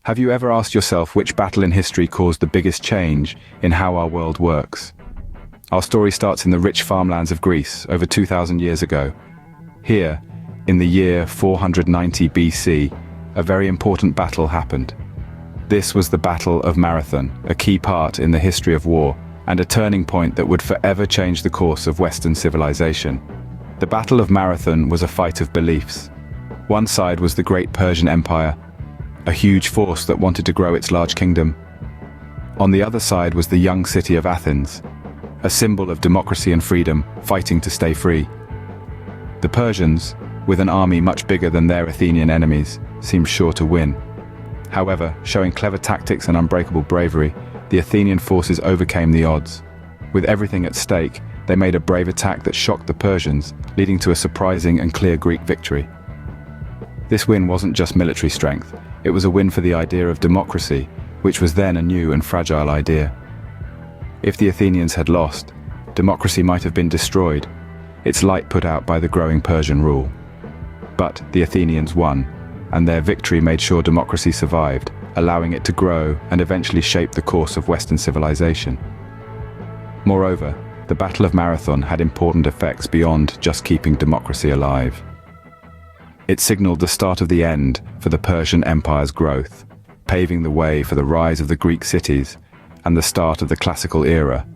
Have you ever asked yourself which battle in history caused the biggest change in how our world works? Our story starts in the rich farmlands of Greece over 2,000 years ago. Here, in the year 490 BC, a very important battle happened. This was the Battle of Marathon, a key part in the history of war, and a turning point that would forever change the course of Western civilization. The Battle of Marathon was a fight of beliefs. One side was the great Persian Empire, a huge force that wanted to grow its large kingdom. On the other side was the young city of Athens, a symbol of democracy and freedom, fighting to stay free. The Persians, with an army much bigger than their Athenian enemies, seemed sure to win. However, showing clever tactics and unbreakable bravery, the Athenian forces overcame the odds. With everything at stake, they made a brave attack that shocked the Persians, leading to a surprising and clear Greek victory. This win wasn't just military strength, it was a win for the idea of democracy, which was then a new and fragile idea. If the Athenians had lost, democracy might have been destroyed, its light put out by the growing Persian rule. But the Athenians won, and their victory made sure democracy survived, allowing it to grow and eventually shape the course of Western civilization. Moreover, the Battle of Marathon had important effects beyond just keeping democracy alive. It signaled the start of the end for the Persian Empire's growth, paving the way for the rise of the Greek cities and the start of the classical era,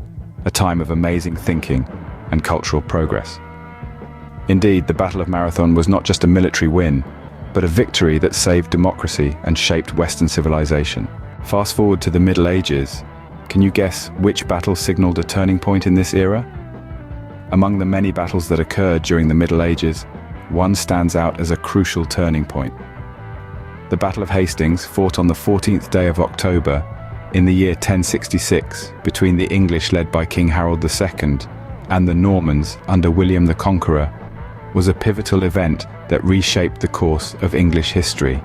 a time of amazing thinking and cultural progress. Indeed, the Battle of Marathon was not just a military win, but a victory that saved democracy and shaped Western civilization. Fast forward to the Middle Ages, can you guess which battle signaled a turning point in this era? Among the many battles that occurred during the Middle Ages, one stands out as a crucial turning point. The Battle of Hastings, fought on the 14th day of October in the year 1066 between the English led by King Harold II and the Normans under William the Conqueror, was a pivotal event that reshaped the course of English history.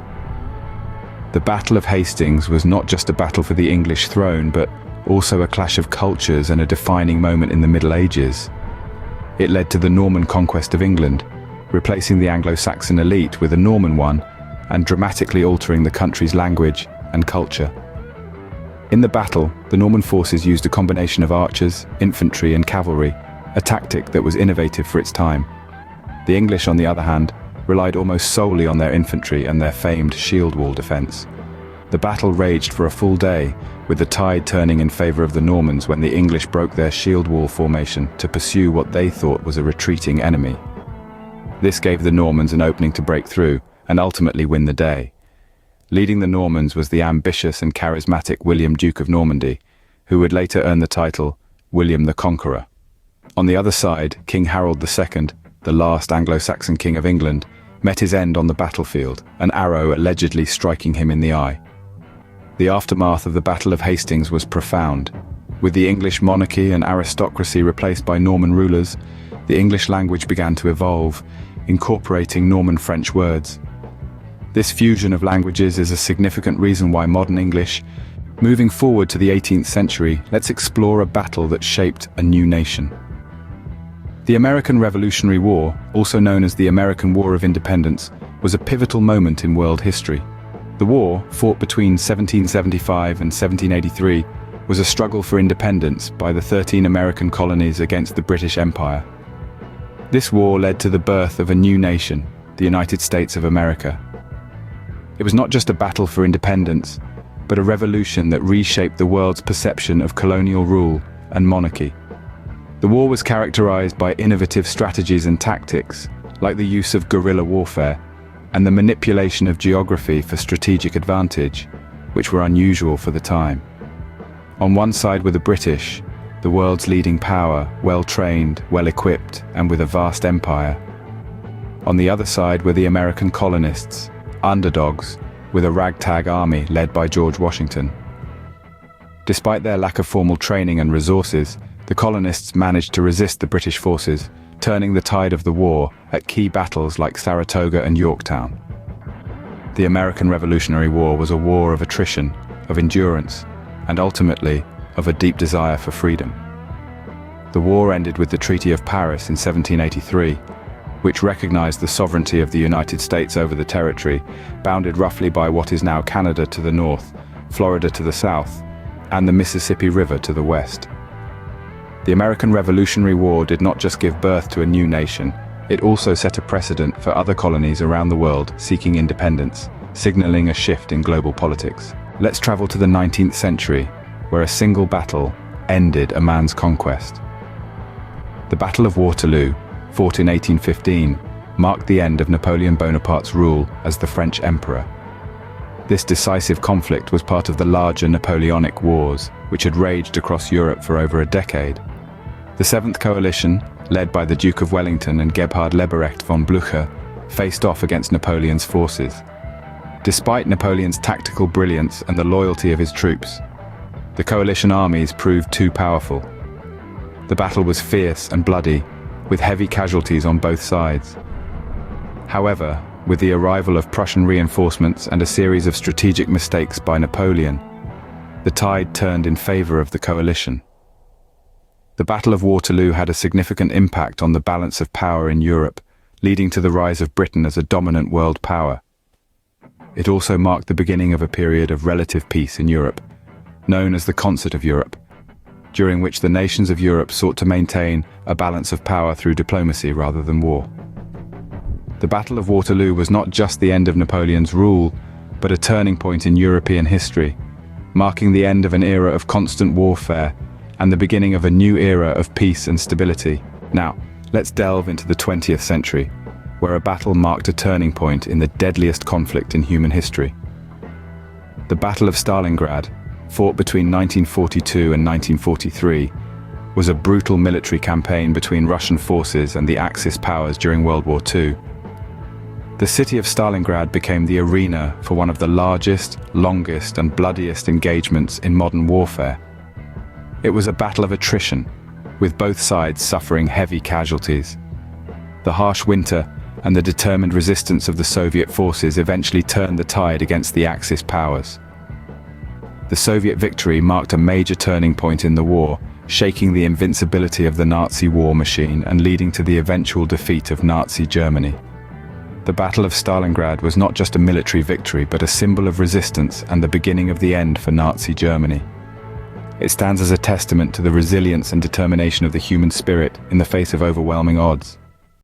The Battle of Hastings was not just a battle for the English throne, but also a clash of cultures and a defining moment in the Middle Ages. It led to the Norman conquest of England, replacing the Anglo-Saxon elite with a Norman one, and dramatically altering the country's language and culture. In the battle, the Norman forces used a combination of archers, infantry and cavalry, a tactic that was innovative for its time. The English, on the other hand, relied almost solely on their infantry and their famed shield wall defense. The battle raged for a full day, with the tide turning in favor of the Normans when the English broke their shield wall formation to pursue what they thought was a retreating enemy. This gave the Normans an opening to break through and ultimately win the day. Leading the Normans was the ambitious and charismatic William, Duke of Normandy, who would later earn the title William the Conqueror. On the other side, King Harold II, the last Anglo-Saxon king of England, met his end on the battlefield, an arrow allegedly striking him in the eye. The aftermath of the Battle of Hastings was profound. With the English monarchy and aristocracy replaced by Norman rulers, the English language began to evolve, incorporating Norman French words. This fusion of languages is a significant reason why modern English. Moving forward to the 18th century, let's explore a battle that shaped a new nation. The American Revolutionary War, also known as the American War of Independence, was a pivotal moment in world history. The war, fought between 1775 and 1783, was a struggle for independence by the 13 American colonies against the British Empire. This war led to the birth of a new nation, the United States of America. It was not just a battle for independence, but a revolution that reshaped the world's perception of colonial rule and monarchy. The war was characterized by innovative strategies and tactics, like the use of guerrilla warfare and the manipulation of geography for strategic advantage, which were unusual for the time. On one side were the British, the world's leading power, well-trained, well-equipped, and with a vast empire. On the other side were the American colonists, underdogs, with a ragtag army led by George Washington. Despite their lack of formal training and resources, the colonists managed to resist the British forces, turning the tide of the war at key battles like Saratoga and Yorktown. The American Revolutionary War was a war of attrition, of endurance, and ultimately, of a deep desire for freedom. The war ended with the Treaty of Paris in 1783, which recognized the sovereignty of the United States over the territory, bounded roughly by what is now Canada to the north, Florida to the south, and the Mississippi River to the west. The American Revolutionary War did not just give birth to a new nation, it also set a precedent for other colonies around the world seeking independence, signaling a shift in global politics. Let's travel to the 19th century, where a single battle ended a man's conquest. The Battle of Waterloo, fought in 1815, marked the end of Napoleon Bonaparte's rule as the French emperor. This decisive conflict was part of the larger Napoleonic Wars, which had raged across Europe for over a decade. The Seventh Coalition, led by the Duke of Wellington and Gebhard Leberecht von Blücher, faced off against Napoleon's forces. Despite Napoleon's tactical brilliance and the loyalty of his troops, the coalition armies proved too powerful. The battle was fierce and bloody, with heavy casualties on both sides. However, with the arrival of Prussian reinforcements and a series of strategic mistakes by Napoleon, the tide turned in favor of the coalition. The Battle of Waterloo had a significant impact on the balance of power in Europe, leading to the rise of Britain as a dominant world power. It also marked the beginning of a period of relative peace in Europe, known as the Concert of Europe, during which the nations of Europe sought to maintain a balance of power through diplomacy rather than war. The Battle of Waterloo was not just the end of Napoleon's rule, but a turning point in European history, marking the end of an era of constant warfare and the beginning of a new era of peace and stability. Now, let's delve into the 20th century, where a battle marked a turning point in the deadliest conflict in human history. The Battle of Stalingrad, fought between 1942 and 1943, was a brutal military campaign between Russian forces and the Axis powers during World War II. The city of Stalingrad became the arena for one of the largest, longest, and bloodiest engagements in modern warfare. It was a battle of attrition, with both sides suffering heavy casualties. The harsh winter and the determined resistance of the Soviet forces eventually turned the tide against the Axis powers. The Soviet victory marked a major turning point in the war, shaking the invincibility of the Nazi war machine and leading to the eventual defeat of Nazi Germany. The Battle of Stalingrad was not just a military victory, but a symbol of resistance and the beginning of the end for Nazi Germany. It stands as a testament to the resilience and determination of the human spirit in the face of overwhelming odds.